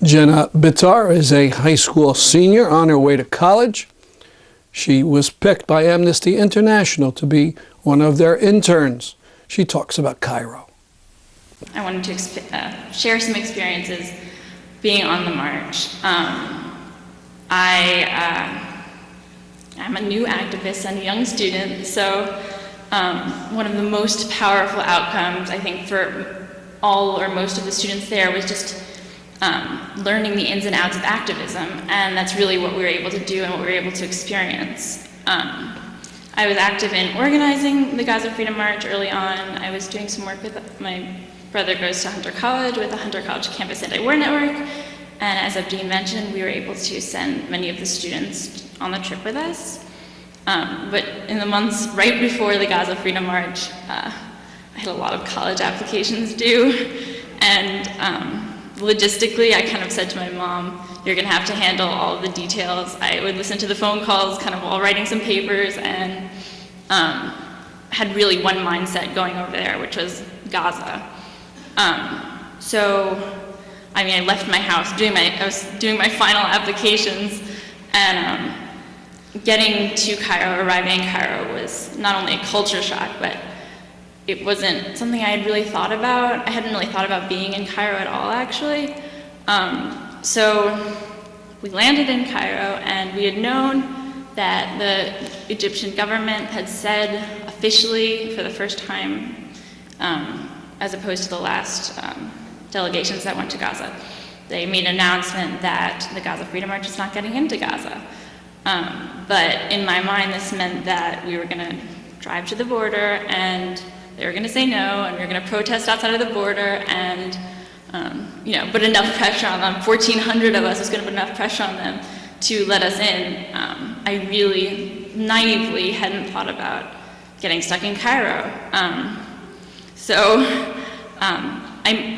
Jenna Bitar is a high school senior on her way to college. She was picked by Amnesty International to be one of their interns. She talks about Cairo. I wanted to share some experiences being on the march. I'm a new activist and a young student, so one of the most powerful outcomes, I think, for all or most of the students there was just learning the ins and outs of activism, and that's really what we were able to do and what we were able to experience. I was active in organizing the Gaza Freedom March early on. I was doing some work with my brother goes to Hunter College with the Hunter College Campus Anti-War Network, and as Abdeen mentioned, we were able to send many of the students on the trip with us. But in the months right before the Gaza Freedom March, I had a lot of college applications due, and logistically, I kind of said to my mom, you're gonna have to handle all of the details. I would listen to the phone calls kind of while writing some papers, and had really one mindset going over there, which was Gaza. So, I mean, I left my house, I was doing my final applications, and getting to Cairo, arriving in Cairo was not only a culture shock, but it wasn't something I had really thought about. I hadn't really thought about being in Cairo at all, actually. So we landed in Cairo, and we had known that the Egyptian government had said officially for the first time, as opposed to the last delegations that went to Gaza, they made an announcement that the Gaza Freedom March is not getting into Gaza. But in my mind, this meant that we were gonna drive to the border, and they were gonna say no, and we were gonna protest outside of the border, and put enough pressure on them. 1,400 of us was gonna put enough pressure on them to let us in. I really naively hadn't thought about getting stuck in Cairo.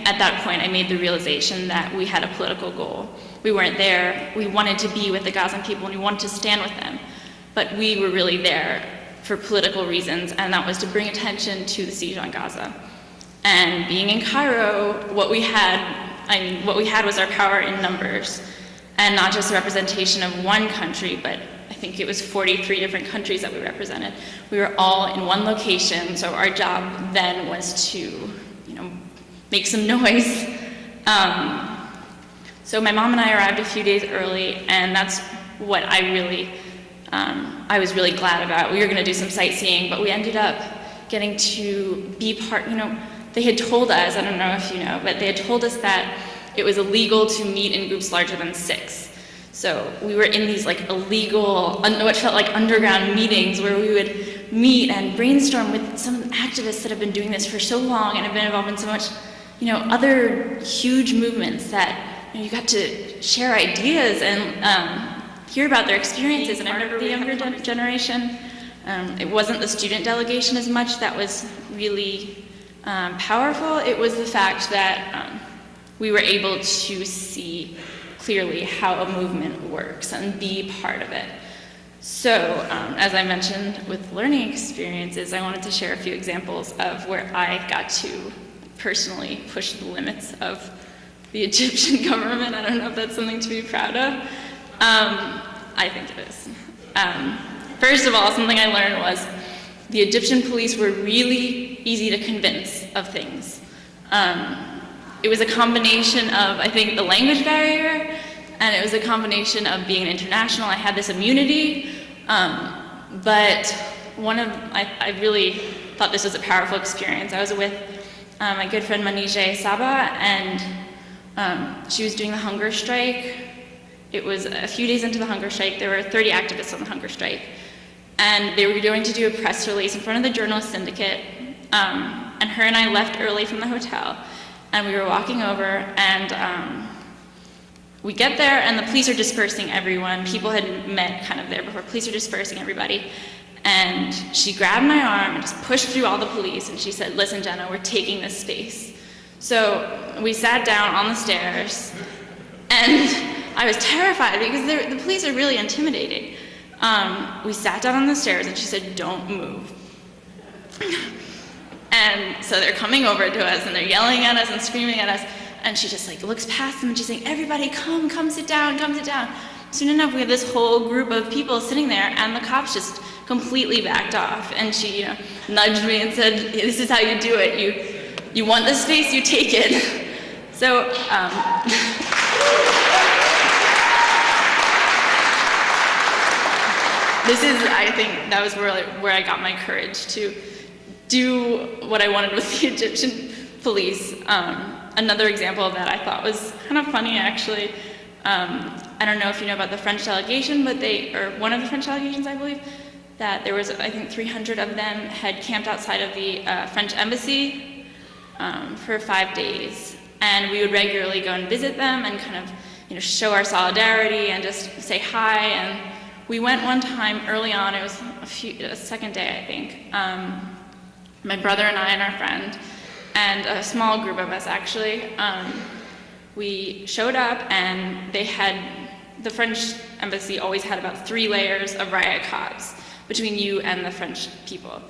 At that point, I made the realization that we had a political goal. We weren't there. We wanted to be with the Gazan people, and we wanted to stand with them. But we were really there for political reasons, and that was to bring attention to the siege on Gaza. And being in Cairo, what we had was our power in numbers, and not just a representation of one country, but I think it was 43 different countries that we represented. We were all in one location, so our job then was to, make some noise. So my mom and I arrived a few days early, and that's what I was really glad about. We were gonna do some sightseeing, but we ended up getting to be part, they had told us, I don't know if you know, but they had told us that it was illegal to meet in groups larger than 6. So we were in these illegal, what felt like underground meetings where we would meet and brainstorm with some activists that have been doing this for so long and have been involved in so much, other huge movements that you got to share ideas and hear about their experiences. And I remember the younger generation, it wasn't the student delegation as much that was really powerful. It was the fact that we were able to see clearly how a movement works and be part of it. So, as I mentioned with learning experiences, I wanted to share a few examples of where I got to personally push the limits of the Egyptian government. I don't know if that's something to be proud of. I think it is. First of all, something I learned was the Egyptian police were really easy to convince of things. It was a combination of, I think, the language barrier, and it was a combination of being an international. I had this immunity, but I really thought this was a powerful experience. I was with my good friend Manije Saba, and she was doing the hunger strike. It was a few days into the hunger strike. There were 30 activists on the hunger strike, and they were going to do a press release in front of the journalist syndicate, and her and I left early from the hotel, and we were walking over, and we get there, and the police are dispersing everyone. People had met kind of there before. Police are dispersing everybody. And she grabbed my arm and just pushed through all the police, and she said, "Listen, Jenna, we're taking this space." So we sat down on the stairs, and I was terrified because the police are really intimidating. We sat down on the stairs, and she said, "Don't move." And so they're coming over to us, and they're yelling at us and screaming at us. and she just like looks past them and she's saying, everybody come sit down, come sit down. Soon enough, we have this whole group of people sitting there, and the cops just completely backed off. And she, nudged me and said, "This is how you do it. You want the space, you take it." So, this is, I think, that was where I got my courage to do what I wanted with the Egyptian police. Another example of that I thought was kind of funny, actually. I don't know if you know about the French delegation, but or one of the French delegations, I believe, that there was, I think, 300 of them had camped outside of the French embassy for 5 days. And we would regularly go and visit them and kind of, show our solidarity and just say hi. And we went one time early on, it was a second day, I think. My brother and I and our friend, and a small group of us actually, we showed up, and the French embassy always had about 3 layers of riot cops between you and the French people.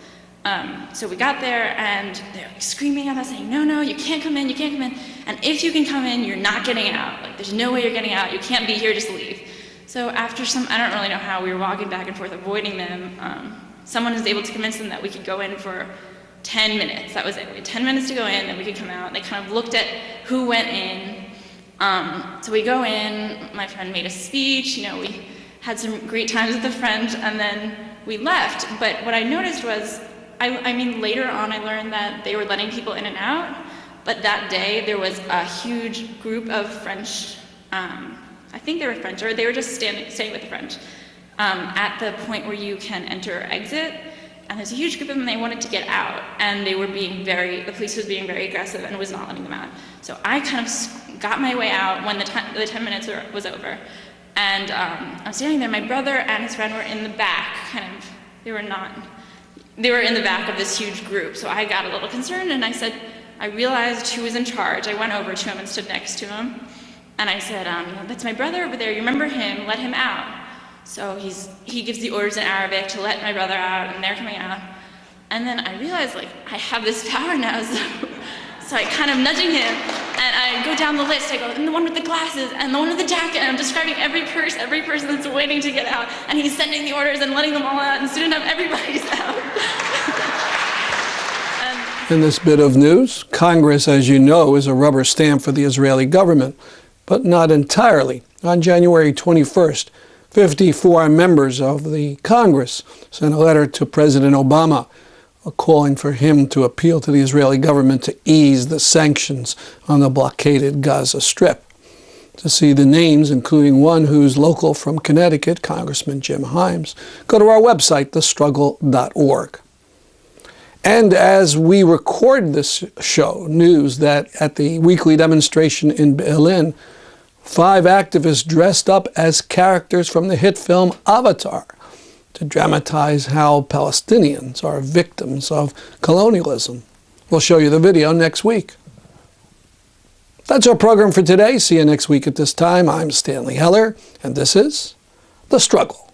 So we got there, and they're like screaming at us, saying, no, you can't come in, you can't come in. And if you can come in, you're not getting out. Like, there's no way you're getting out. You can't be here, just leave. So after I don't really know how, we were walking back and forth avoiding them. Someone was able to convince them that we could go in for 10 minutes. That was it. We had 10 minutes to go in, then we could come out. They kind of looked at who went in. So we go in, my friend made a speech, we had some great times with the French, and then we left. But what I noticed was, later on I learned that they were letting people in and out, but that day there was a huge group of French, I think they were French, or they were just staying with the French, at the point where you can enter or exit. And there's a huge group of them, they wanted to get out, and the police was being very aggressive and was not letting them out. So I kind of got my way out when the 10 minutes was over. And I'm standing there, my brother and his friend were in the back, they were in the back of this huge group. So I got a little concerned, and I realized who was in charge. I went over to him and stood next to him. And I said, that's my brother over there, you remember him, let him out. So he gives the orders in Arabic to let my brother out, and they're coming out. And then I realized, I have this power now, so I kind of nudging him, and I go down the list. I go, and the one with the glasses, and the one with the jacket, and I'm describing every person that's waiting to get out, and he's sending the orders and letting them all out, and soon enough, everybody's out. In this bit of news, Congress, as you know, is a rubber stamp for the Israeli government, but not entirely. On January 21st, 54 members of the Congress sent a letter to President Obama calling for him to appeal to the Israeli government to ease the sanctions on the blockaded Gaza Strip. To see the names, including one who's local from Connecticut, Congressman Jim Himes, go to our website, thestruggle.org. And as we record this show, news that at the weekly demonstration in Berlin, 5 activists dressed up as characters from the hit film Avatar to dramatize how Palestinians are victims of colonialism. We'll show you the video next week. That's our program for today. See you next week at this time. I'm Stanley Heller, and this is The Struggle.